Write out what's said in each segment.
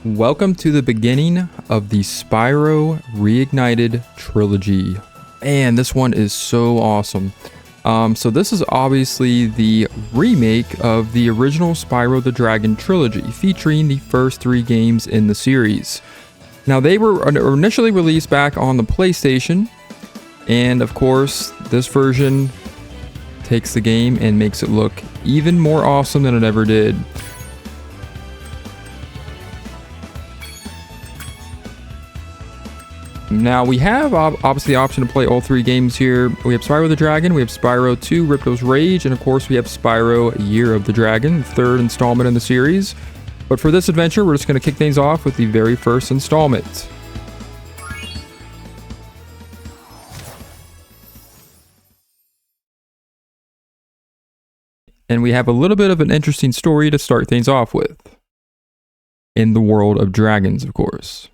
Welcome to the beginning of the Spyro Reignited Trilogy. And this one is so awesome. So this is obviously the remake of the original Spyro the Dragon trilogy, featuring the first 3 games in the series. Now they were initially released back on the PlayStation, and of course this version takes the game and makes it look even more awesome than it ever did. Now we have obviously the option to play all 3 games here. We have Spyro the Dragon, we have Spyro 2 Ripto's Rage, and of course we have Spyro Year of the Dragon, the 3rd installment in the series. But for this adventure, we're just going to kick things off with the very first installment. And we have a little bit of an interesting story to start things off with. In the world of dragons, of course.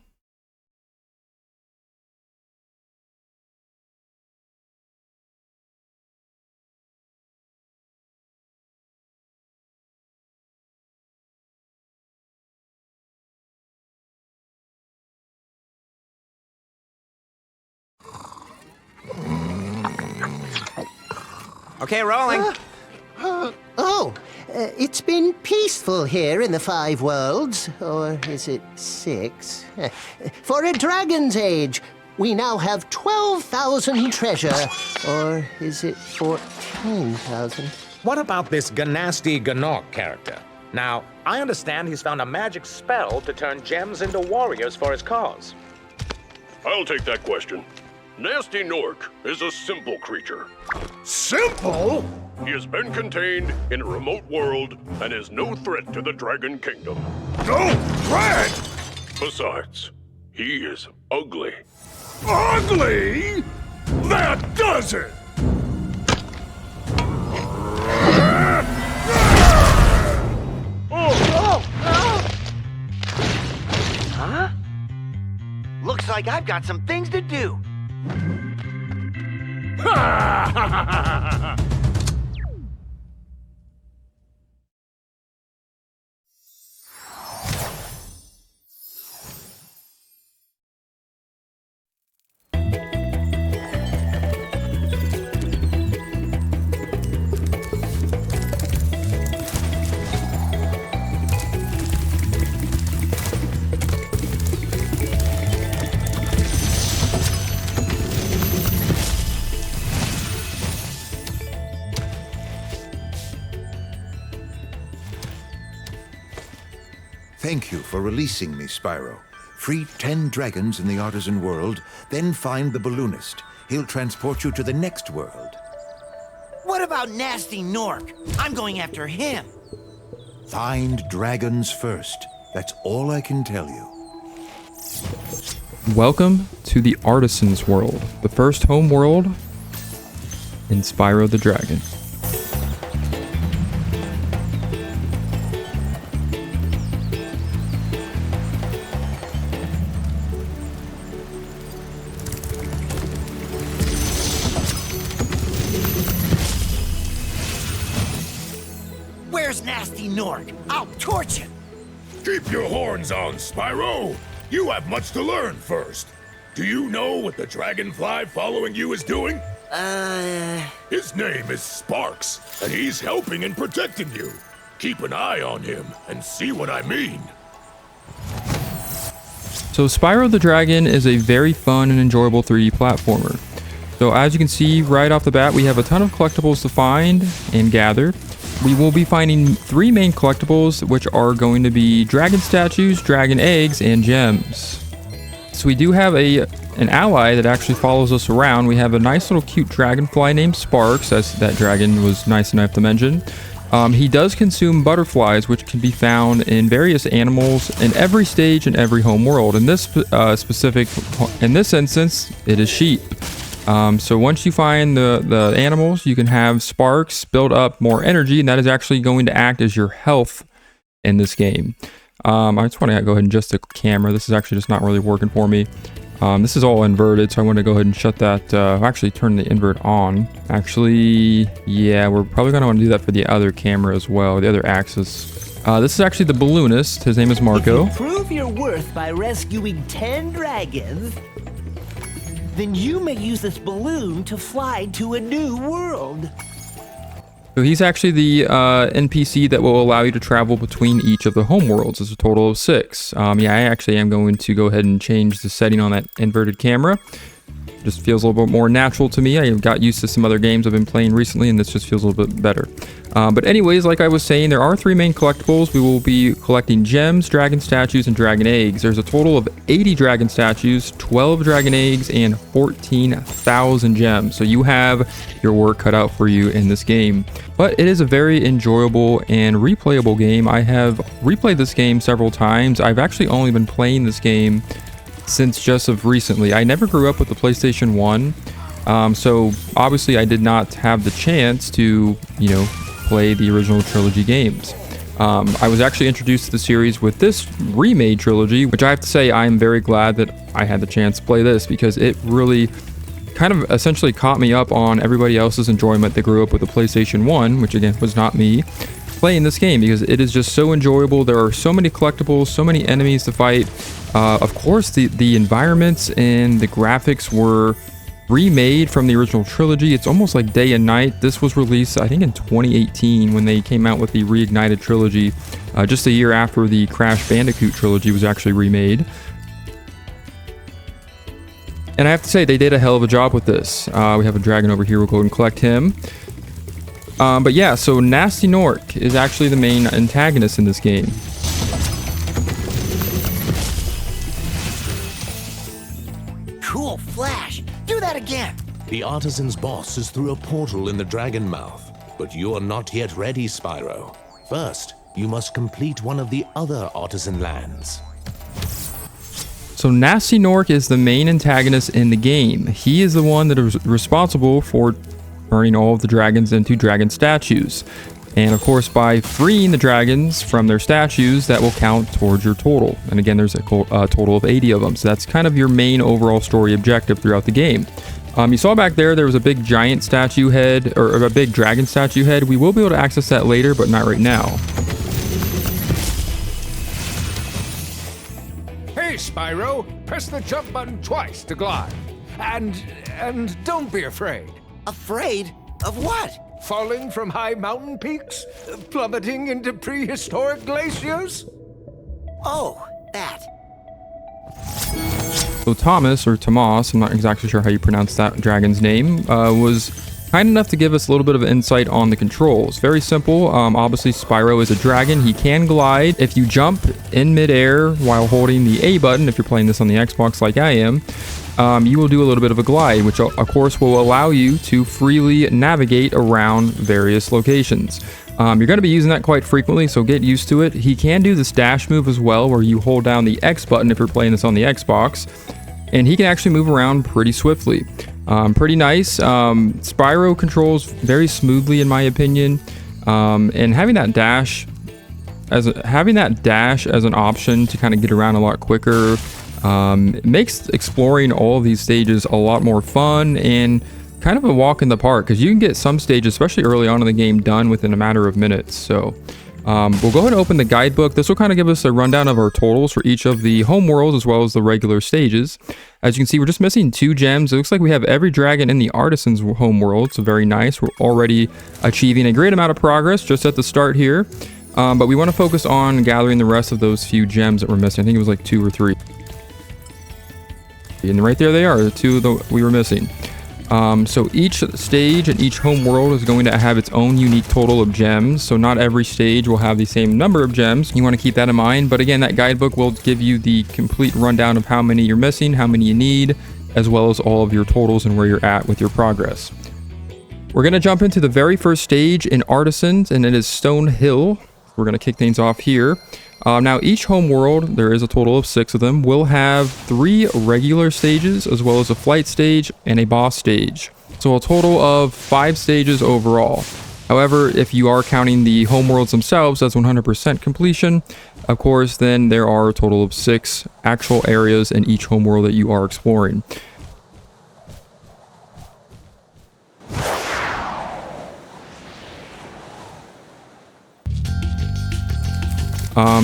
Okay, rolling. It's been peaceful here in the 5 worlds, or is it 6? For a dragon's age, we now have 12,000 treasure, or is it 14,000? What about this Gnasty Gnorc character? Now, I understand he's found a magic spell to turn gems into warriors for his cause. I'll take that question. Gnasty Gnorc is a simple creature. Simple? He has been contained in a remote world and is no threat to the Dragon Kingdom. No threat? Besides, he is ugly. Ugly? That does it! Huh? Looks like I've got some things to do. Thank you for releasing me, Spyro. Free 10 dragons in the artisan world, then find the balloonist. He'll transport you to the next world. What about Gnasty Gnorc? I'm going after him. Find dragons first. That's all I can tell you. Welcome to the Artisan's World, the first home world in Spyro the Dragon. Where's Gnasty Gnorc? I'll torch him. Keep your horns on, Spyro. You have much to learn first. Do you know what the dragonfly following you is doing? His name is Sparks, and he's helping and protecting you. Keep an eye on him and see what I mean. So Spyro the Dragon is a very fun and enjoyable 3D platformer. So as you can see right off the bat, we have a ton of collectibles to find and gather. We will be finding 3 main collectibles, which are going to be dragon statues, dragon eggs, and gems. So we do have an ally that actually follows us around. We have a nice little cute dragonfly named Sparks, as that dragon was nice enough to mention. He does consume butterflies, which can be found in various animals in every stage in every home world. In this in this instance, it is sheep. So once you find the animals, you can have Sparks build up more energy, and that is actually going to act as your health in this game. I just want to go ahead and adjust the camera. This is actually just not really working for me. This is all inverted, so I want to go ahead and shut that, actually turn the invert on. Actually, yeah, we're probably going to want to do that for the other camera as well, the other axis. This is actually the balloonist. His name is Marco. If you prove your worth by rescuing 10 dragons, then you may use this balloon to fly to a new world. So he's actually the NPC that will allow you to travel between each of the homeworlds. There's a total of 6. Yeah, I actually am going to go ahead and change the setting on that inverted camera. Just feels a little bit more natural to me. I got used to some other games I've been playing recently, and this just feels a little bit better. But anyways, like I was saying, there are 3 main collectibles. We will be collecting gems, dragon statues, and dragon eggs. There's a total of 80 dragon statues, 12 dragon eggs, and 14,000 gems. So you have your work cut out for you in this game. But it is a very enjoyable and replayable game. I have replayed this game several times. I've actually only been playing this game since just of recently. I never grew up with the PlayStation 1, so obviously I did not have the chance to, play the original trilogy games. I was actually introduced to the series with this remade trilogy, which I have to say I am very glad that I had the chance to play this, because it really kind of essentially caught me up on everybody else's enjoyment that grew up with the PlayStation 1, which again was not me, playing this game, because it is just so enjoyable. There are so many collectibles, so many enemies to fight. Of course, the environments and the graphics were remade from the original trilogy. It's almost like day and night. This was released, I think, in 2018 when they came out with the Reignited Trilogy, just a year after the Crash Bandicoot trilogy was actually remade. And I have to say, they did a hell of a job with this. We have a dragon over here. We'll go ahead and collect him. But yeah, so Gnasty Gnorc is actually the main antagonist in this game. Cool flash. Do that again. The artisan's boss is through a portal in the dragon mouth, but you are not yet ready, Spyro. First, you must complete one of the other artisan lands. So Gnasty Gnorc is the main antagonist in the game. He is the one that is responsible for turning all of the dragons into dragon statues. And of course, by freeing the dragons from their statues, that will count towards your total. And again, there's a total of 80 of them. So that's kind of your main overall story objective throughout the game. You saw back there was a big giant statue head, or a big dragon statue head. We will be able to access that later, but not right now. Hey, Spyro, press the jump button twice to glide. And don't be afraid. Afraid? Of what? Falling from high mountain peaks? Plummeting into prehistoric glaciers? Oh, that. So Thomas, or Tomas, I'm not exactly sure how you pronounce that dragon's name, was kind enough to give us a little bit of insight on the controls. Very simple. Obviously, Spyro is a dragon. He can glide. If you jump in midair while holding the A button, if you're playing this on the Xbox like I am, you will do a little bit of a glide, which of course will allow you to freely navigate around various locations. You're going to be using that quite frequently, so get used to it. He can do this dash move as well, where you hold down the X button if you're playing this on the Xbox, and he can actually move around pretty swiftly. Pretty nice. Spyro controls very smoothly, in my opinion, and having that dash as an option to kind of get around a lot quicker. It makes exploring all of these stages a lot more fun and kind of a walk in the park, because you can get some stages, especially early on in the game, done within a matter of minutes. So we'll go ahead and open the guidebook. This will kind of give us a rundown of our totals for each of the home worlds as well as the regular stages. As you can see, we're just missing 2 gems. It looks like we have every dragon in the artisan's home world, so very nice. We're already achieving a great amount of progress just at the start here, but we want to focus on gathering the rest of those few gems that we're missing. I think it was like 2 or 3. And right there they are, the 2 that we were missing. So each stage and each home world is going to have its own unique total of gems. So not every stage will have the same number of gems. You want to keep that in mind. But again, that guidebook will give you the complete rundown of how many you're missing, how many you need, as well as all of your totals and where you're at with your progress. We're going to jump into the very first stage in Artisans, and it is Stone Hill. We're going to kick things off here. Now, each home world, there is a total of 6 of them, will have 3 regular stages, as well as a flight stage and a boss stage. So a total of 5 stages overall. However, if you are counting the home worlds themselves as 100% completion, of course, then there are a total of 6 actual areas in each home world that you are exploring.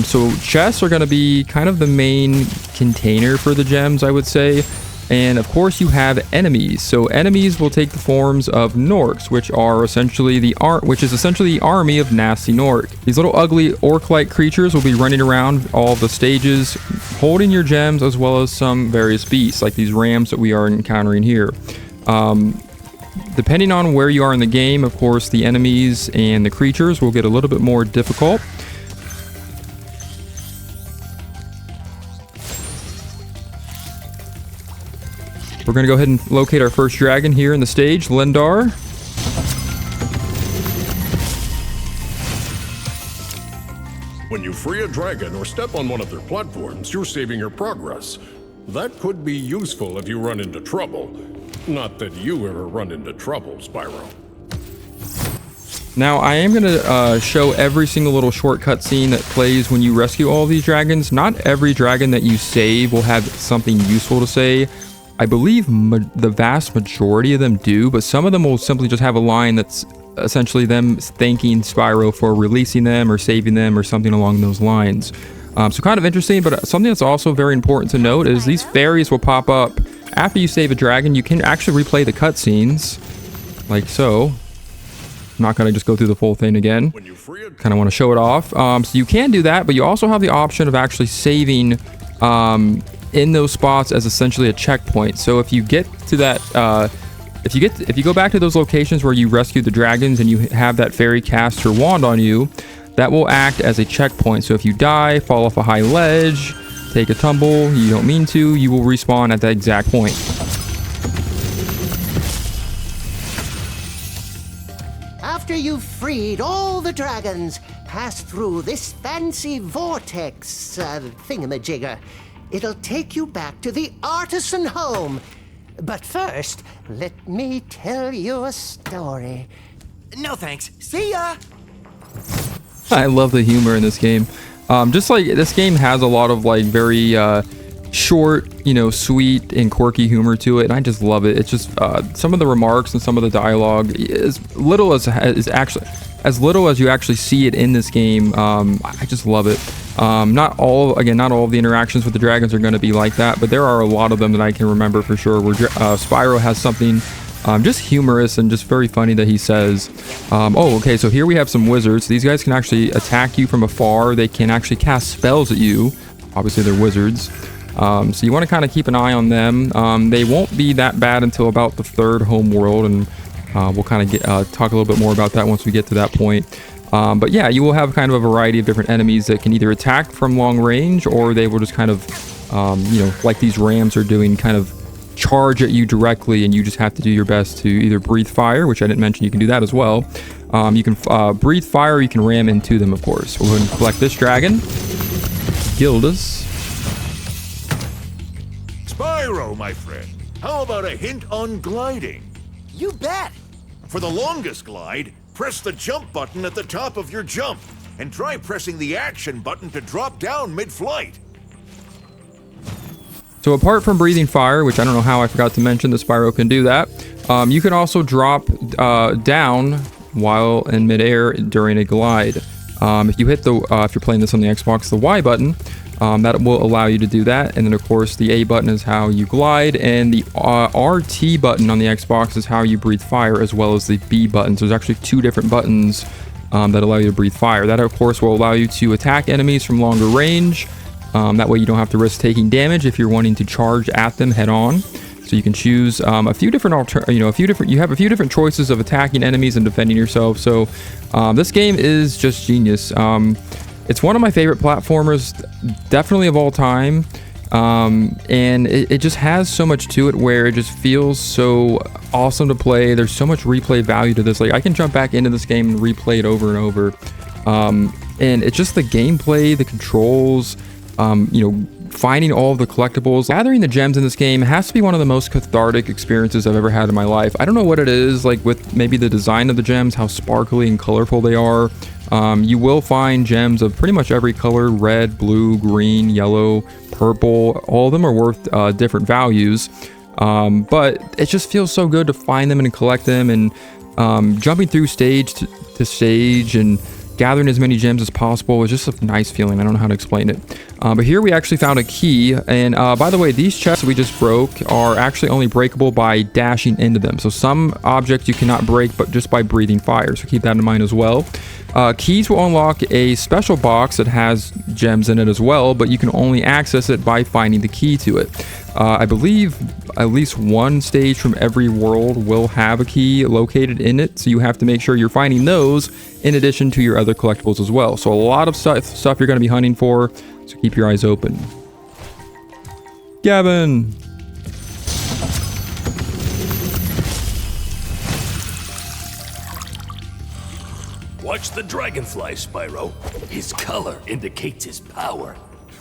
So chests are going to be kind of the main container for the gems, I would say. And of course you have enemies. So enemies will take the forms of Gnorcs, which are essentially the army of Gnasty Gnorc. These little ugly orc-like creatures will be running around all the stages, holding your gems, as well as some various beasts, like these rams that we are encountering here. Depending on where you are in the game, of course, the enemies and the creatures will get a little bit more difficult. We're going to go ahead and locate our first dragon here in the stage, Lendar. When you free a dragon or step on one of their platforms, you're saving your progress. That could be useful if you run into trouble. Not that you ever run into trouble, Spyro. Now, I am going to show every single little shortcut scene that plays when you rescue all these dragons. Not every dragon that you save will have something useful to say. I believe the vast majority of them do, but some of them will simply just have a line that's essentially them thanking Spyro for releasing them or saving them or something along those lines. So kind of interesting, but something that's also very important to note is these fairies will pop up after you save a dragon. You can actually replay the cutscenes, like so. I'm not going to just go through the full thing again. Kind of want to show it off. So you can do that, but you also have the option of actually saving in those spots as essentially a checkpoint. So if you get to that, if you go back to those locations where you rescued the dragons and you have that fairy cast her wand on you, that will act as a checkpoint. So if you die, fall off a high ledge, take a tumble, you don't mean to, you will respawn at that exact point. After you've freed all the dragons, pass through this fancy vortex thingamajigger. It'll take you back to the artisan home. But first, let me tell you a story. No thanks. See ya! I love the humor in this game. Just like this game has a lot of like very short, sweet and quirky humor to it, and I just love it. It's just some of the remarks and some of the dialogue, as little as you actually see it in this game. I just love it. Not all of the interactions with the dragons are going to be like that, but there are a lot of them that I can remember for sure, where Spyro has something just humorous and just very funny that he says. Okay, so here we have some wizards. These guys can actually attack you from afar. They can actually cast spells at you. Obviously, they're wizards. So you want to kind of keep an eye on them. They won't be that bad until about the third home world, and we'll kind of talk a little bit more about that once we get to that point. But yeah, you will have kind of a variety of different enemies that can either attack from long range, or they will just kind of, like these rams are doing, kind of charge at you directly, and you just have to do your best to either breathe fire, which I didn't mention, you can do that as well. You can breathe fire, or you can ram into them, of course. We'll go ahead and collect this dragon. Gildas. Spyro, my friend, how about a hint on gliding? You bet! For the longest glide, press the jump button at the top of your jump, and try pressing the action button to drop down mid-flight. So apart from breathing fire, which I don't know how I forgot to mention that Spyro can do that, you can also drop down while in midair during a glide. If you hit if you're playing this on the Xbox, the Y button, that will allow you to do that. And then of course the A button is how you glide, and the RT button on the Xbox is how you breathe fire, as well as the B button. So there's actually two different buttons that allow you to breathe fire. That of course will allow you to attack enemies from longer range. That way you don't have to risk taking damage if you're wanting to charge at them head on. So you can choose a few different you have a few different choices of attacking enemies and defending yourself. So this game is just genius. It's one of my favorite platformers, definitely of all time. And it just has so much to it where it just feels so awesome to play. There's so much replay value to this. Like, I can jump back into this game and replay it over and over. And it's just the gameplay, the controls, finding all of the collectibles. Gathering the gems in this game has to be one of the most cathartic experiences I've ever had in my life. I don't know what it is, like with maybe the design of the gems, how sparkly and colorful they are. You will find gems of pretty much every color: red, blue, green, yellow, purple. All of them are worth different values. But it just feels so good to find them and collect them, and jumping through stage to stage, and gathering as many gems as possible is just a nice feeling. I don't know how to explain it. But here we actually found a key. And by the way, these chests we just broke are actually only breakable by dashing into them. So some objects you cannot break, but just by breathing fire. So keep that in mind as well. Keys will unlock a special box that has gems in it as well, but you can only access it by finding the key to it. I believe at least one stage from every world will have a key located in it, so you have to make sure you're finding those in addition to your other collectibles as well. So a lot of stuff you're going to be hunting for, so keep your eyes open. Gavin! Watch the dragonfly, Spyro. His color indicates his power.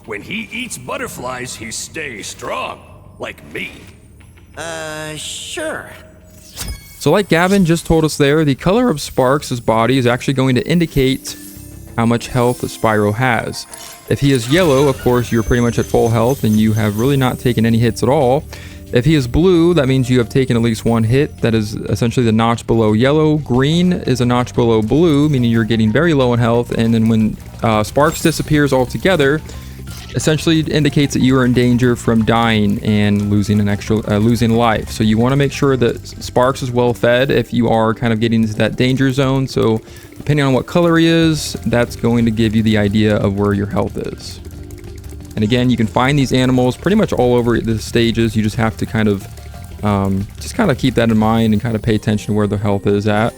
When he eats butterflies, he stays strong, like me. Sure. So like Gavin just told us there, the color of Sparks' body is actually going to indicate how much health Spyro has. If he is yellow, of course, you're pretty much at full health and you have really not taken any hits at all. If he is blue, that means you have taken at least one hit. That is essentially the notch below yellow. Green is a notch below blue, meaning you're getting very low in health. And then when Sparks disappears altogether, essentially indicates that you are in danger from dying and losing losing life. So you want to make sure that Sparks is well fed if you are kind of getting into that danger zone. So depending on what color he is, that's going to give you the idea of where your health is. And again, you can find these animals pretty much all over the stages. You just have to kind of keep that in mind and kind of pay attention to where their health is at.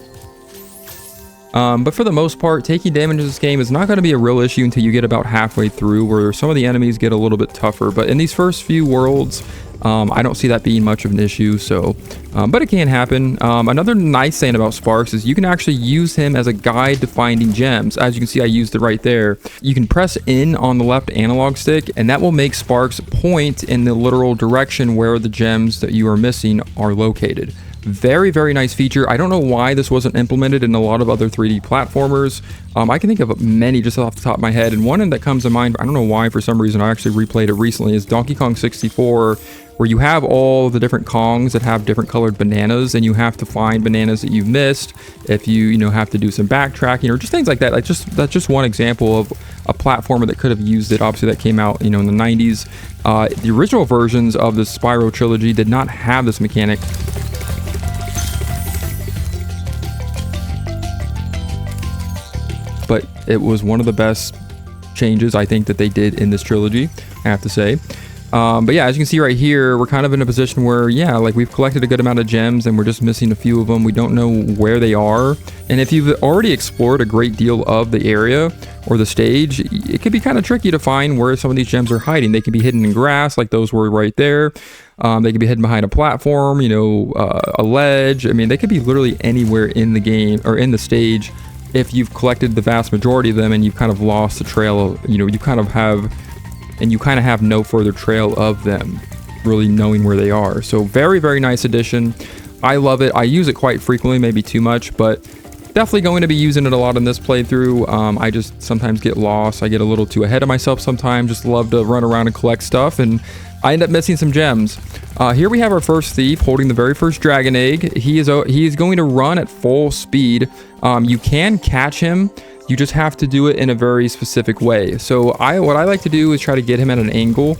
But for the most part, taking damage in this game is not going to be a real issue until you get about halfway through, where some of the enemies get a little bit tougher. But in these first few worlds, I don't see that being much of an issue. So, but it can happen. Another nice thing about Sparks is you can actually use him as a guide to finding gems. As you can see, I used it right there. You can press in on the left analog stick, and that will make Sparks point in the literal direction where the gems that you are missing are located. Very, very nice feature. I don't know why this wasn't implemented in a lot of other 3D platformers. I can think of many just off the top of my head, and one that comes to mind, I don't know why, for some reason I actually replayed it recently, is Donkey Kong 64, where you have all the different Kongs that have different colored bananas, and you have to find bananas that you've missed if you have to do some backtracking or just things like that. That's just one example of a platformer that could have used it. Obviously that came out in the 90s. The original versions of the Spyro trilogy did not have this mechanic. But it was one of the best changes I think that they did in this trilogy, I have to say. But yeah, as you can see right here, we're kind of in a position where, yeah, like we've collected a good amount of gems and we're just missing a few of them. We don't know where they are. And if you've already explored a great deal of the area or the stage, it could be kind of tricky to find where some of these gems are hiding. They can be hidden in grass, like those were right there. They could be hidden behind a platform, a ledge. I mean, they could be literally anywhere in the game or in the stage. If you've collected the vast majority of them and you've kind of lost the trail, you kind of have no further trail of them really knowing where they are. So very, very nice addition. I love it. I use it quite frequently, maybe too much, but definitely going to be using it a lot in this playthrough. I just sometimes get lost. I get a little too ahead of myself sometimes. Just love to run around and collect stuff, and I end up missing some gems. Here we have our first thief holding the very first dragon egg. He is going to run at full speed. You can catch him. You just have to do it in a very specific way. So what I like to do is try to get him at an angle.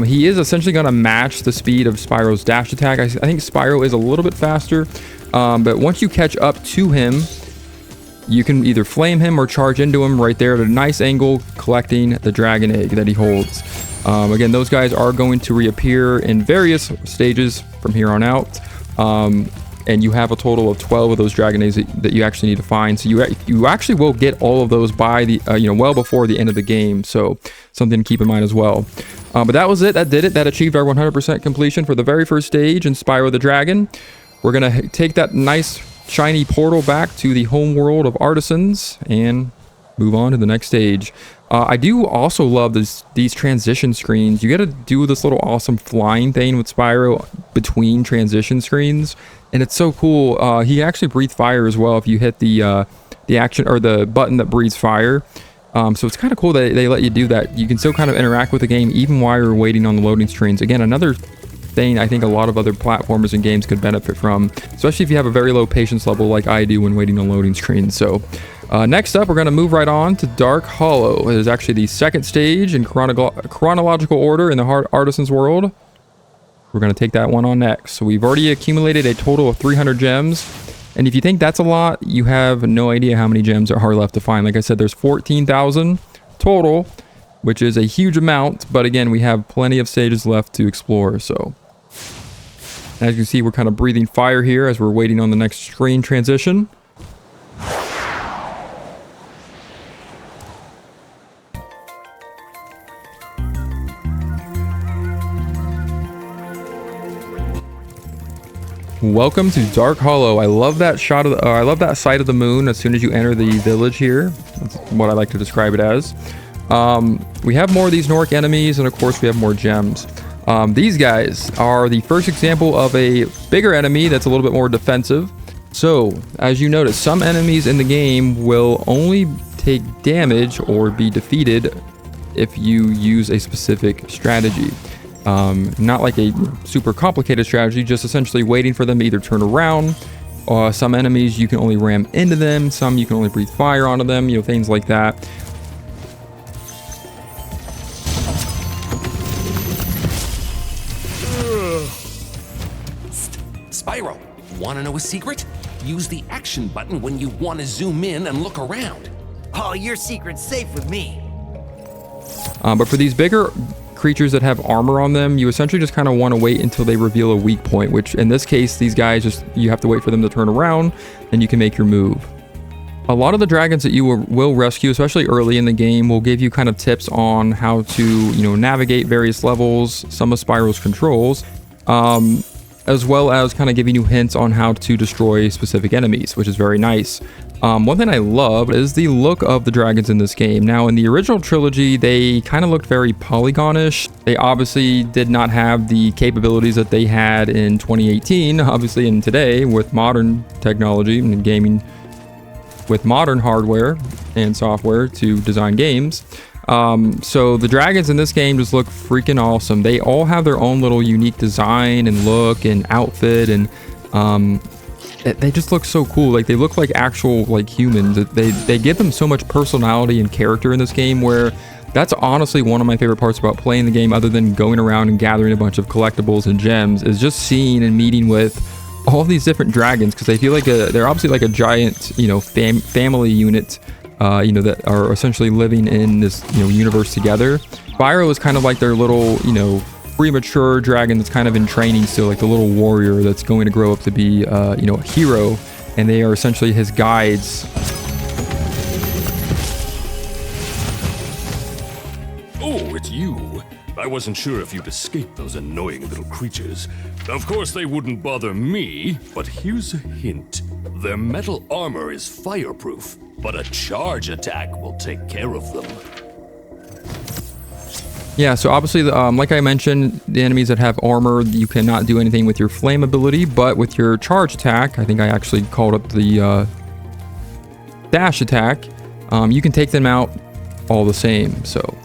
He is essentially going to match the speed of Spyro's dash attack. I think Spyro is a little bit faster. But once you catch up to him, you can either flame him or charge into him right there at a nice angle, collecting the dragon egg that he holds. Again, those guys are going to reappear in various stages from here on out. And you have a total of 12 of those dragon eggs that you actually need to find. So you actually will get all of those by the well before the end of the game. So something to keep in mind as well. But that was it. That did it. That achieved our 100% completion for the very first stage in Spyro the Dragon. We're gonna take that nice shiny portal back to the home world of artisans and move on to the next stage. I do also love these transition screens. You got to do this little awesome flying thing with Spyro between transition screens, and it's so cool. He actually breathes fire as well if you hit the action or the button that breathes fire. So it's kind of cool that they let you do that. You can still kind of interact with the game even while you're waiting on the loading screens. Again, another thing I think a lot of other platformers and games could benefit from, especially if you have a very low patience level like I do when waiting on loading screens. So Next up, we're going to move right on to Dark Hollow. It is actually the second stage in chronological order in the Artisan's World. We're going to take that one on next. So we've already accumulated a total of 300 gems. And if you think that's a lot, you have no idea how many gems are left to find. Like I said, there's 14,000 total, which is a huge amount. But again, we have plenty of stages left to explore. So as you can see, we're kind of breathing fire here as we're waiting on the next screen transition. Welcome to Dark Hollow. I love that shot of I love that sight of the moon as soon as you enter the village here. That's what I like to describe it as. We have more of these Gnorc enemies, and of course we have more gems. These guys are the first example of a bigger enemy that's a little bit more defensive. So, as you notice, some enemies in the game will only take damage or be defeated if you use a specific strategy. Not like a super complicated strategy, just essentially waiting for them to either turn around. Some enemies you can only ram into them, some you can only breathe fire onto them, you know, things like that. Spyro, want to know a secret? Use the action button when you want to zoom in and look around. Oh, your secret's safe with me. But for these bigger creatures that have armor on them, you essentially just kind of want to wait until they reveal a weak point, which in this case, these guys you have to wait for them to turn around and you can make your move. A lot of the dragons that you will rescue, especially early in the game, will give you kind of tips on how to, you know, navigate various levels, some of Spyro's controls, as well as kind of giving you hints on how to destroy specific enemies, which is very nice. One thing I love is the look of the dragons in this game. Now, in the original trilogy, they kind of looked very polygonish. They obviously did not have the capabilities that they had in 2018, obviously in today, with modern technology and gaming, with modern hardware and software to design games. So the dragons in this game just look freaking awesome. They all have their own little unique design and look and outfit, and they just look so cool. Like, they look like actual like humans. They give them so much personality and character in this game, where that's honestly one of my favorite parts about playing the game, other than going around and gathering a bunch of collectibles and gems, is just seeing and meeting with all these different dragons, because they feel like they're obviously like a giant, you know, family unit, you know, that are essentially living in this, you know, universe together. Spyro is kind of like their little, you know, premature dragon that's kind of in training still, like the little warrior that's going to grow up to be, you know, a hero, and they are essentially his guides. Oh, it's you. I wasn't sure if you'd escape those annoying little creatures. Of course they wouldn't bother me, but here's a hint. Their metal armor is fireproof, but a charge attack will take care of them. Yeah, so obviously, like I mentioned, the enemies that have armor, you cannot do anything with your flame ability, but with your charge attack, I think I actually called up the dash attack, you can take them out all the same. So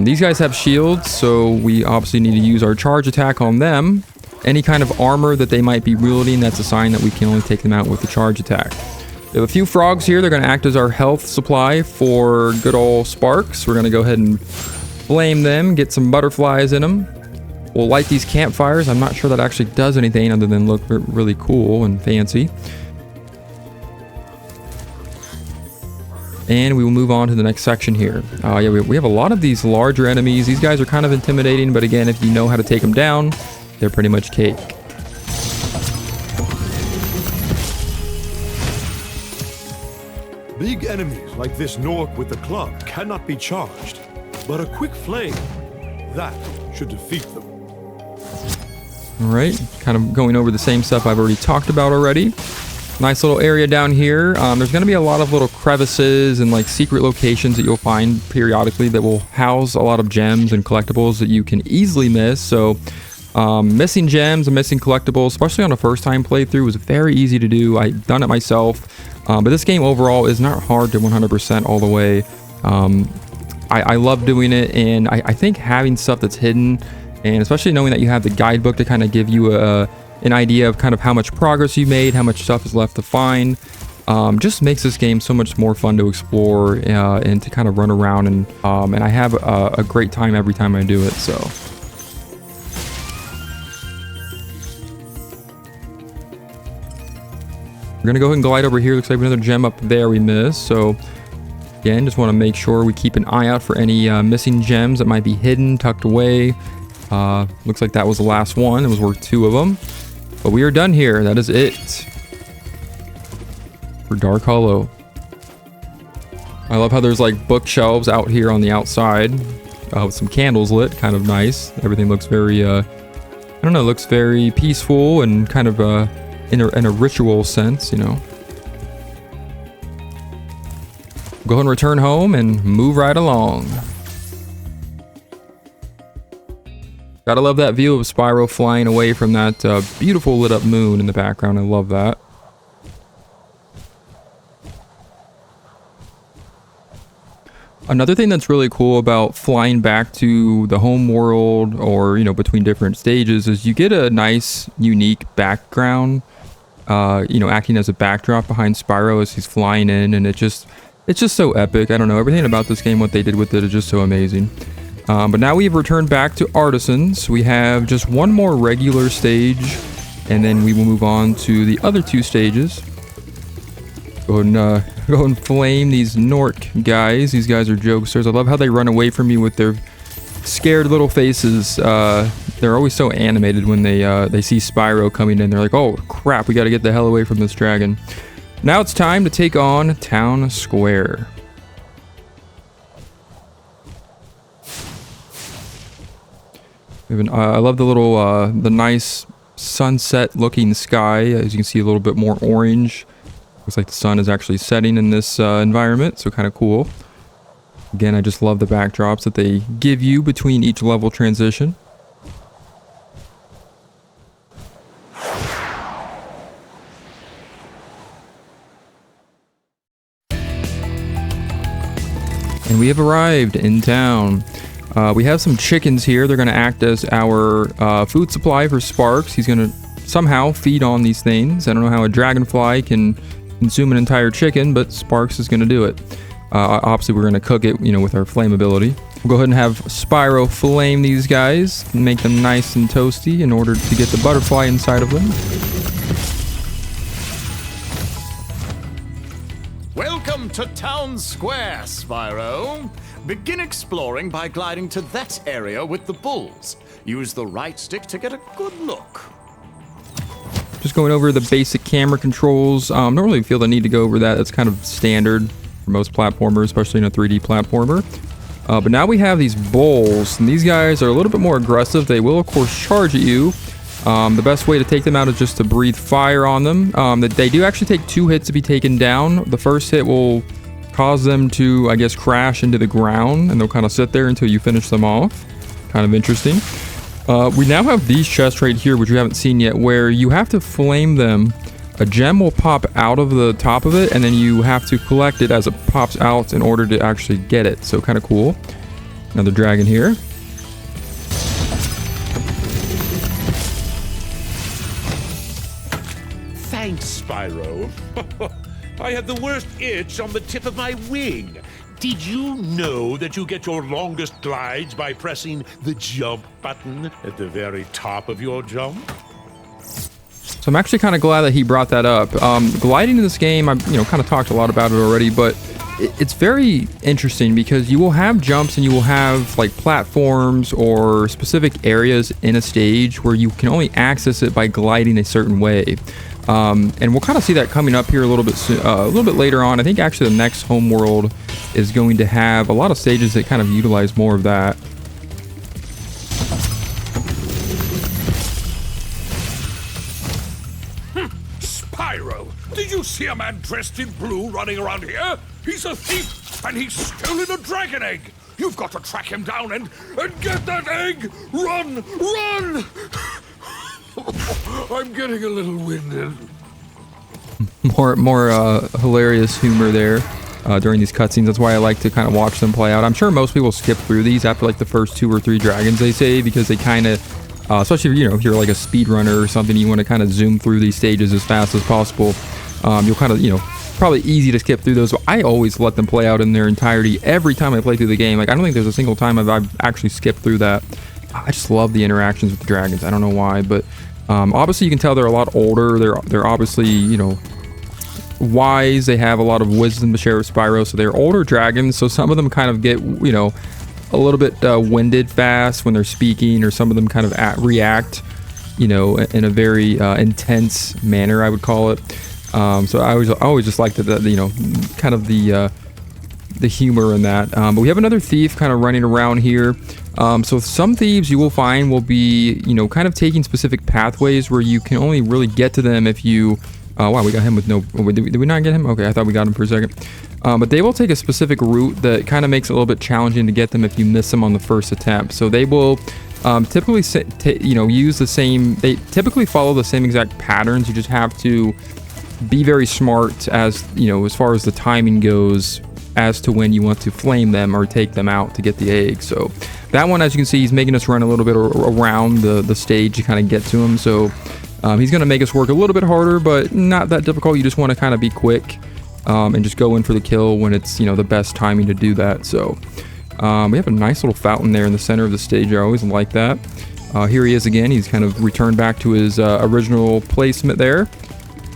these guys have shields, so we obviously need to use our charge attack on them. Any kind of armor that they might be wielding, that's a sign that we can only take them out with the charge attack. We have a few frogs here. They're going to act as our health supply for good old Sparks. We're going to go ahead and flame them, get some butterflies in them. We'll light these campfires. I'm not sure that actually does anything other than look really cool and fancy. And we will move on to the next section here. Yeah, we have a lot of these larger enemies. These guys are kind of intimidating, but again, if you know how to take them down, they're pretty much cake. Big enemies like this Gnorc with the club cannot be charged, but a quick flame, that should defeat them. All right, kind of going over the same stuff I've already talked about already. Nice little area down here. There's going to be a lot of little crevices and like secret locations that you'll find periodically that will house a lot of gems and collectibles that you can easily miss. So missing gems and missing collectibles, especially on a first time playthrough, was very easy to do. I've done it myself, but this game overall is not hard to 100% all the way. I love doing it, and I think having stuff that's hidden, and especially knowing that you have the guidebook to kind of give you an idea of kind of how much progress you made, how much stuff is left to find, just makes this game so much more fun to explore and to kind of run around, and I have a great time every time I do it. So we're gonna go ahead and glide over here. Looks like another gem up there we missed. So again, just want to make sure we keep an eye out for any missing gems that might be hidden, tucked away. Looks like that was the last one. It was worth 2 of them. But we are done here. That is it for Dark Hollow. I love how there's like bookshelves out here on the outside with some candles lit. Kind of nice. Everything looks very, I don't know, looks very peaceful and kind of in a ritual sense, you know. Go ahead and return home and move right along. Gotta love that view of Spyro flying away from that beautiful lit up moon in the background. I love that. Another thing that's really cool about flying back to the home world, or, you know, between different stages, is you get a nice, unique background, you know, acting as a backdrop behind Spyro as he's flying in, and it's just so epic. I don't know, everything about this game, what they did with it is just so amazing. But now we've returned back to Artisans. We have just one more regular stage, and then we will move on to the other 2 stages. Go and flame these Gnorc guys. These guys are jokesters. I love how they run away from you with their scared little faces. They're always so animated when they see Spyro coming in. They're like, oh crap, we got to get the hell away from this dragon. Now it's time to take on Town Square. I love the little, the nice sunset-looking sky. As you can see, a little bit more orange. Looks like the sun is actually setting in this environment, so kind of cool. Again, I just love the backdrops that they give you between each level transition. And we have arrived in town. We have some chickens here. They're going to act as our food supply for Sparks. He's going to somehow feed on these things. I don't know how a dragonfly can consume an entire chicken, but Sparks is going to do it. Obviously, we're going to cook it, you know, with our flame ability. We'll go ahead and have Spyro flame these guys and make them nice and toasty in order to get the butterfly inside of them. Welcome to Town Square, Spyro. Begin exploring by gliding to that area with the bulls. Use the right stick to get a good look. Just going over the basic camera controls. Don't really feel the need to go over that. That's kind of standard for most platformers, especially in a 3D platformer. But now we have these bulls, and these guys are a little bit more aggressive. They will, of course, charge at you. The best way to take them out is just to breathe fire on them. They do actually take 2 hits to be taken down. The first hit will cause them to, I guess, crash into the ground, and they'll kind of sit there until you finish them off. Kind of interesting. We now have these chests right here, which we haven't seen yet, where you have to flame them. A gem will pop out of the top of it, and then you have to collect it as it pops out in order to actually get it. So kind of cool. Another dragon here. Thanks, Spyro. I had the worst itch on the tip of my wing. Did you know that you get your longest glides by pressing the jump button at the very top of your jump? So I'm actually kind of glad that he brought that up. Gliding in this game, I've kind of talked a lot about it already, but it's very interesting because you will have jumps and you will have like platforms or specific areas in a stage where you can only access it by gliding a certain way. And we'll kind of see that coming up here a little bit later on. I think actually the next homeworld is going to have a lot of stages that kind of utilize more of that. Spyro, did you see a man dressed in blue running around here? He's a thief, and he's stolen a dragon egg. You've got to track him down and get that egg. Run, run! I'm getting a little winded. More hilarious humor there during these cutscenes. That's why I like to kind of watch them play out. I'm sure most people skip through these after like the first 2 or 3 dragons, they say, because they kind of, especially if you're like a speedrunner or something, you want to kind of zoom through these stages as fast as possible. You'll kind of probably easy to skip through those. But I always let them play out in their entirety every time I play through the game. Like, I don't think there's a single time I've actually skipped through that. I just love the interactions with the dragons. I don't know why, but obviously you can tell they're a lot older. They're obviously, you know, wise. They have a lot of wisdom to share with Spyro, so they're older dragons. So some of them kind of get, you know, a little bit winded fast when they're speaking, or some of them kind of react, you know, in a very intense manner, I would call it. So I always just liked the you know, kind of the humor in that. But we have another thief kind of running around here. So some thieves you will find will be, you know, kind of taking specific pathways where you can only really get to them if you... wow, we got him with no... Did we not get him? Okay, I thought we got him for a second. But they will take a specific route that kind of makes it a little bit challenging to get them if you miss them on the first attempt. So they will typically, you know, use the same... They typically follow the same exact patterns. You just have to be very smart as, you know, as far as the timing goes, as to when you want to flame them or take them out to get the egg. So that one, as you can see, he's making us run a little bit around the stage to kind of get to him. So he's going to make us work a little bit harder, but not that difficult. You just want to kind of be quick and just go in for the kill when it's, you know, the best timing to do that. So we have a nice little fountain there in the center of the stage. I always like that. Here he is again. He's kind of returned back to his original placement there.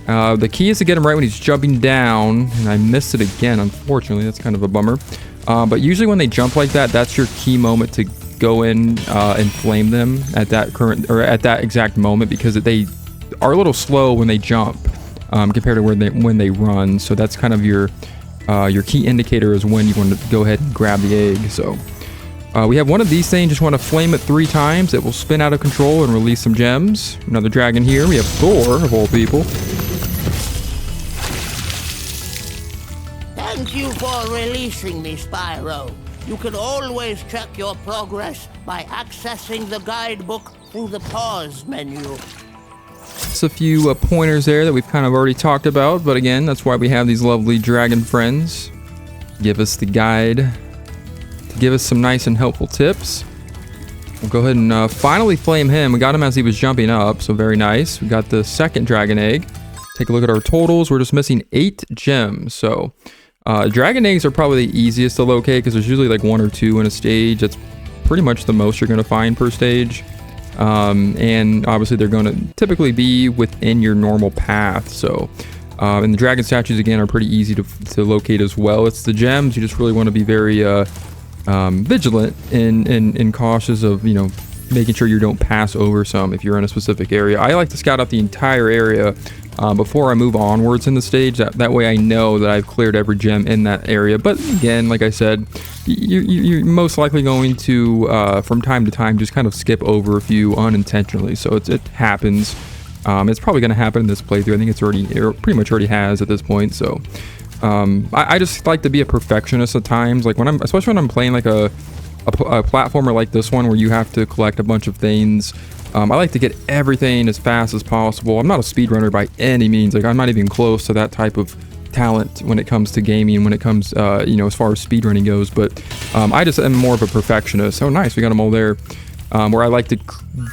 The key is to get him right when he's jumping down, and I missed it again, unfortunately. That's kind of a bummer. But usually when they jump like that, that's your key moment to go in and flame them at that exact moment, because they are a little slow when they jump compared to when they run. So that's kind of your key indicator is when you want to go ahead and grab the egg. So we have one of these things. Just want to flame it 3 times. It will spin out of control and release some gems. Another dragon here. We have Thor, of all people. Thank you for releasing me, Spyro. You can always check your progress by accessing the guidebook through the pause menu. Just a few pointers there that we've kind of already talked about, but again, that's why we have these lovely dragon friends. Give us the guide to give us some nice and helpful tips. We'll go ahead and finally flame him. We got him as he was jumping up, so very nice. We got the second dragon egg. Take a look at our totals. We're just missing 8 gems, so... dragon eggs are probably the easiest to locate because there's usually like 1 or 2 in a stage. That's pretty much the most you're going to find per stage. And obviously they're going to typically be within your normal path. So, and the dragon statues again are pretty easy to locate as well. It's the gems. You just really want to be very vigilant and cautious of, you know, making sure you don't pass over some if you're in a specific area. I like to scout out the entire area before I move onwards in the stage. That way I know that I've cleared every gem in that area. But again, like I said, you're most likely going to, from time to time, just kind of skip over a few unintentionally. So it happens. It's probably going to happen in this playthrough. I think it pretty much already has at this point. So I just like to be a perfectionist at times. Like especially when I'm playing like a platformer like this one where you have to collect a bunch of things. I like to get everything as fast as possible. I'm not a speedrunner by any means. Like, I'm not even close to that type of talent when it comes to gaming, when it comes, you know, as far as speedrunning goes. But I just am more of a perfectionist. Oh, nice. We got them all there. Where I like to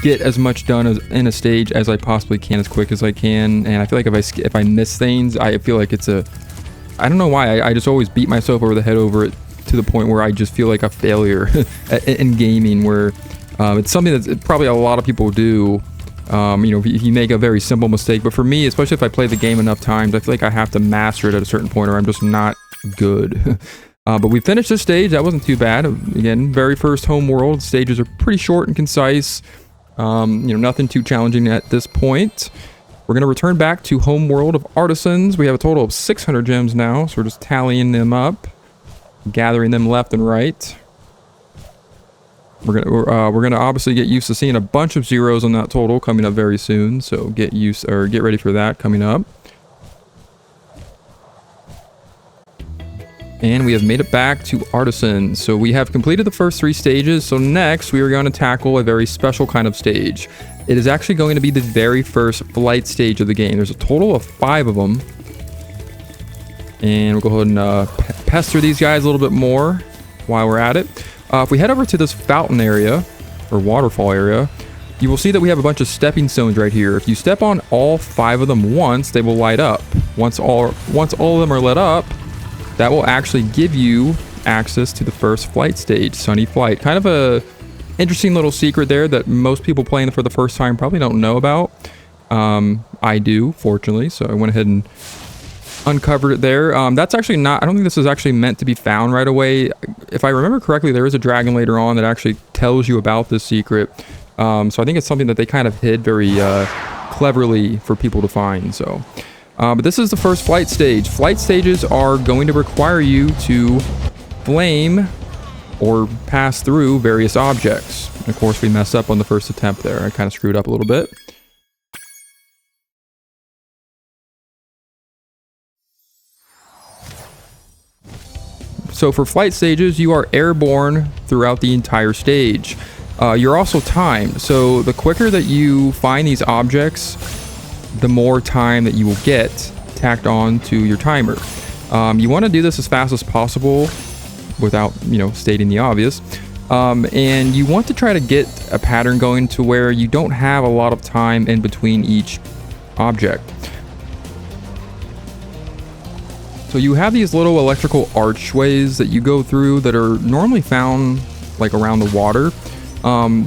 get as much done in a stage as I possibly can, as quick as I can. And I feel like if I miss things, I feel like it's I don't know why. I just always beat myself over the head over it to the point where I just feel like a failure in gaming, where it's something that probably a lot of people do. You know, if you make a very simple mistake. But for me, especially if I play the game enough times, I feel like I have to master it at a certain point or I'm just not good. But we finished this stage. That wasn't too bad. Again, very first home world. Stages are pretty short and concise. You know, nothing too challenging at this point. We're going to return back to home world of artisans. We have a total of 600 gems now, so we're just tallying them up, gathering them left and right. We're gonna obviously get used to seeing a bunch of zeros on that total coming up very soon. So get ready for that coming up. And we have made it back to artisans. So we have completed the first 3 stages. So next we are going to tackle a very special kind of stage. It is actually going to be the very first flight stage of the game. There's a total of 5 of them. And we'll go ahead and pester these guys a little bit more while we're at it. If we head over to this fountain area, or waterfall area, you will see that we have a bunch of stepping stones right here. If you step on all 5 of them once, they will light up. Once all of them are lit up, that will actually give you access to the first flight stage, Sunny Flight. Kind of a interesting little secret there that most people playing for the first time probably don't know about. I do, fortunately, so I went ahead and uncovered it there. That's actually not, I don't think this is actually meant to be found right away. If I remember correctly, there is a dragon later on that actually tells you about this secret. So I think it's something that they kind of hid very cleverly for people to find. So, but this is the first flight stage. Flight stages are going to require you to flame or pass through various objects. And of course, we messed up on the first attempt there. I kind of screwed up a little bit. So for flight stages, you are airborne throughout the entire stage. You're also timed. So the quicker that you find these objects, the more time that you will get tacked on to your timer. You want to do this as fast as possible without, stating the obvious. And you want to try to get a pattern going to where you don't have a lot of time in between each object. So you have these little electrical archways that you go through that are normally found like around the water.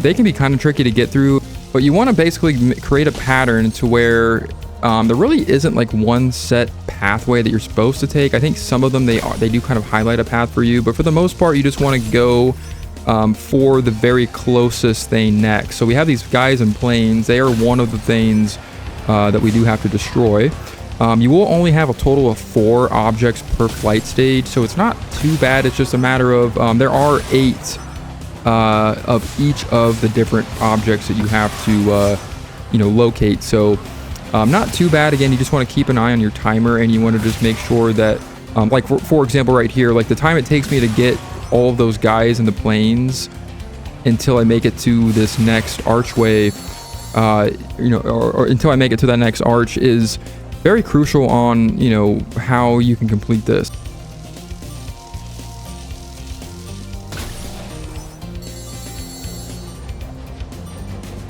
They can be kind of tricky to get through, but you want to basically create a pattern to where there really isn't like one set pathway that you're supposed to take. I think some of them, they do kind of highlight a path for you, but for the most part, you just want to go for the very closest thing next. So we have these guys in planes. They are one of the things that we do have to destroy. You will only have a total of 4 objects per flight stage, so it's not too bad. It's just a matter of there are 8 of each of the different objects that you have to locate. So not too bad. Again, you just want to keep an eye on your timer, and you want to just make sure that like for example right here, like the time it takes me to get all of those guys in the planes until I make it to this next archway, or until I make it to that next arch is very crucial on, how you can complete this.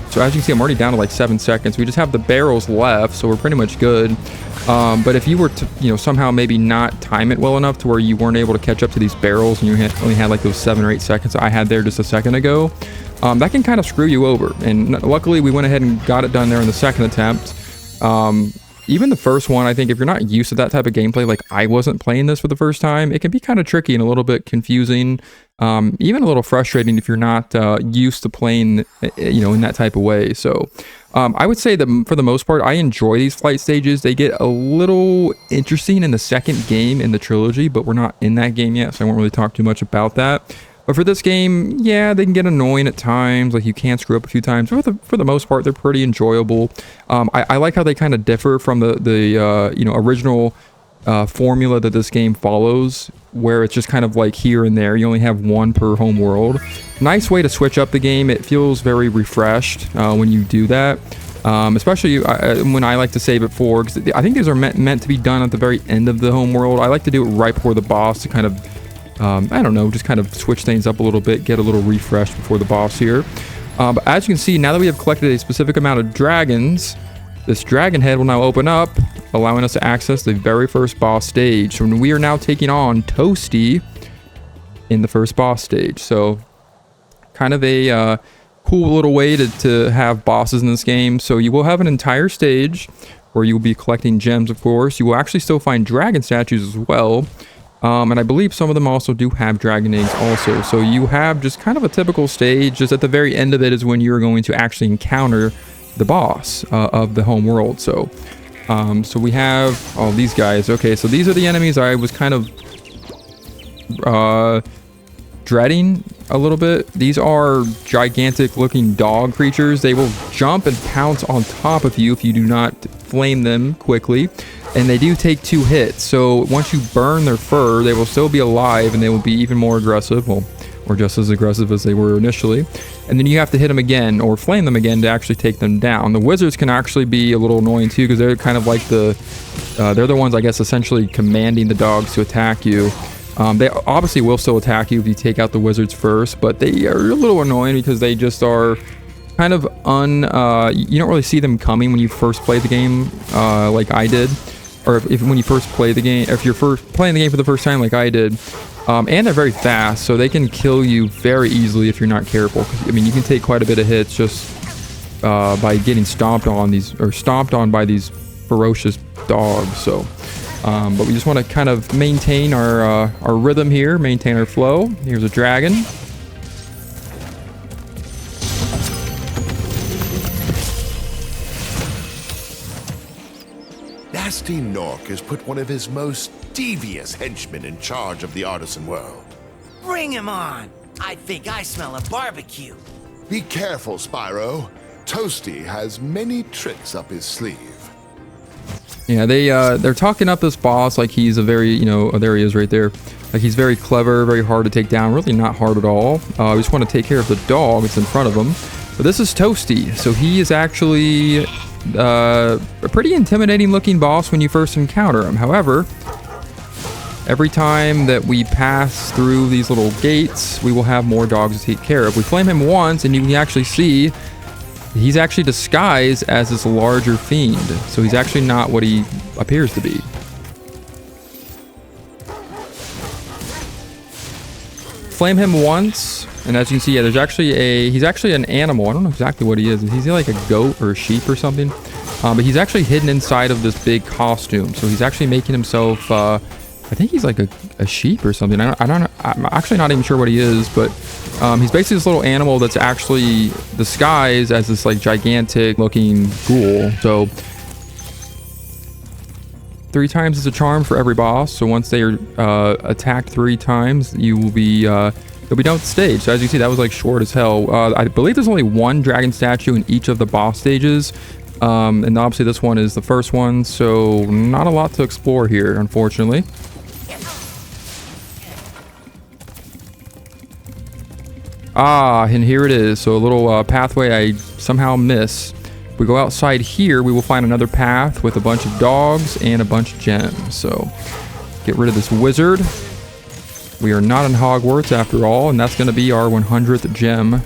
So as you can see, I'm already down to like 7 seconds. We just have the barrels left, so we're pretty much good. But if you were to, somehow maybe not time it well enough to where you weren't able to catch up to these barrels and you only had like those 7 or 8 seconds that I had there just a second ago, that can kind of screw you over. And luckily, we went ahead and got it done there in the second attempt. Even the first one, I think if you're not used to that type of gameplay, like I wasn't playing this for the first time, it can be kind of tricky and a little bit confusing, even a little frustrating if you're not used to playing, in that type of way. So I would say that for the most part, I enjoy these flight stages. They get a little interesting in the second game in the trilogy, but we're not in that game yet, so I won't really talk too much about that. But for this game, yeah, they can get annoying at times. Like you can screw up a few times. But for the most part, they're pretty enjoyable. I like how they kind of differ from the original formula that this game follows, where it's just kind of like here and there. You only have 1 per home world. Nice way to switch up the game. It feels very refreshed when you do that. Especially when I like to save it for, because I think these are meant to be done at the very end of the home world. I like to do it right before the boss to kind of I don't know, just kind of switch things up a little bit, get a little refreshed before the boss here. But as you can see, now that we have collected a specific amount of dragons, this dragon head will now open up, allowing us to access the very first boss stage. So we are now taking on Toasty in the first boss stage. So kind of a cool little way to have bosses in this game. So you will have an entire stage where you will be collecting gems, of course. You will actually still find dragon statues as well. And I believe some of them also do have dragon eggs also. So you have just kind of a typical stage. Just at the very end of it is when you're going to actually encounter the boss of the home world. So we have all these guys. Okay, so these are the enemies I was kind of dreading a little bit. These are gigantic looking dog creatures. They will jump and pounce on top of you if you do not flame them quickly. And they do take 2 hits, so once you burn their fur, they will still be alive and they will be even more aggressive, well, or just as aggressive as they were initially. And then you have to hit them again or flame them again to actually take them down. The wizards can actually be a little annoying too, because they're kind of like they're the ones, I guess, essentially commanding the dogs to attack you. They obviously will still attack you if you take out the wizards first, but they are a little annoying because they just are kind of you don't really see them coming when you first play the game, like I did, or if when you first play the game, if you're first playing the game for the first time, like I did. And they're very fast, so they can kill you very easily if you're not careful. I mean, you can take quite a bit of hits just by getting stomped on by these ferocious dogs. So, but we just want to kind of maintain our rhythm here, maintain our flow. Here's a dragon. Gnasty Gnorc has put one of his most devious henchmen in charge of the artisan world. Bring him on! I think I smell a barbecue. Be careful, Spyro. Toasty has many tricks up his sleeve. Yeah, they're talking up this boss like he's a very, oh, there he is right there. Like he's very clever, very hard to take down. Really not hard at all. We just want to take care of the dog that's in front of him. But this is Toasty, so he is actually a pretty intimidating looking boss when you first encounter him. However, every time that we pass through these little gates, we will have more dogs to take care of. We flame him once, and you can actually see he's actually disguised as this larger fiend. So he's actually not what he appears to be. Flame him once, and as you can see, yeah, he's actually an animal. I don't know exactly what he is. He's like a goat or a sheep or something. But he's actually hidden inside of this big costume. So he's actually making himself, I think he's like a sheep or something. I'm actually not even sure what he is, but he's basically this little animal that's actually disguised as this like gigantic looking ghoul. So 3 times is a charm for every boss. So once they are attacked 3 times, you'll be done with the stage. So as you see, that was like short as hell. I believe there's only 1 dragon statue in each of the boss stages. And obviously this one is the first one, so not a lot to explore here, unfortunately. And here it is. So a little pathway I somehow missed. If we go outside here, we will find another path with a bunch of dogs and a bunch of gems. So get rid of this wizard. We are not in Hogwarts after all, and that's going to be our 100th gem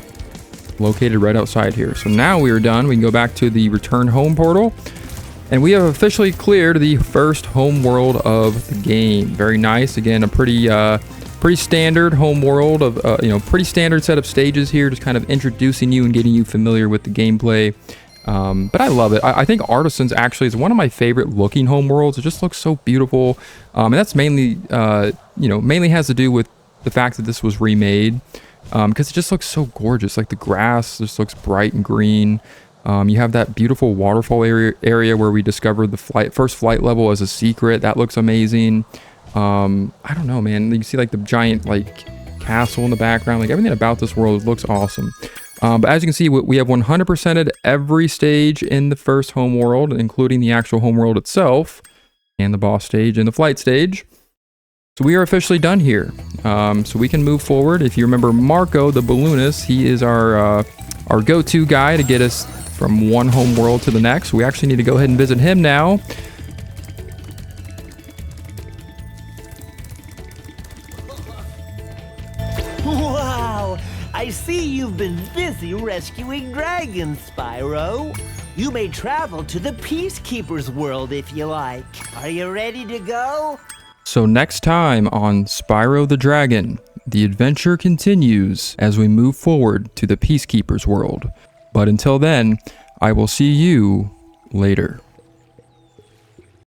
located right outside here. So now we are done. We can go back to the return home portal, and we have officially cleared the first home world of the game. Very nice. Again, a pretty standard home world of pretty standard set of stages here, just kind of introducing you and getting you familiar with the gameplay. But I love it. I think Artisans actually is one of my favorite looking home worlds. It just looks so beautiful, and that's mainly mainly has to do with the fact that this was remade, because it just looks so gorgeous. Like the grass just looks bright and green. You have that beautiful waterfall area where we discovered the first flight level as a secret. That looks amazing. I don't know, man. You see like the giant like castle in the background. Like everything about this world looks awesome. But as you can see, we have 100%ed every stage in the first home world, including the actual home world itself, and the boss stage and the flight stage. So we are officially done here. So we can move forward. If you remember Marco, the balloonist, he is our go-to guy to get us from one home world to the next. We actually need to go ahead and visit him now. Wow! I see you've been busy rescuing dragons, Spyro. You may travel to the Peacekeeper's world if you like. Are you ready to go? So next time on Spyro the Dragon, the adventure continues as we move forward to the Peacekeeper's world. But until then, I will see you later.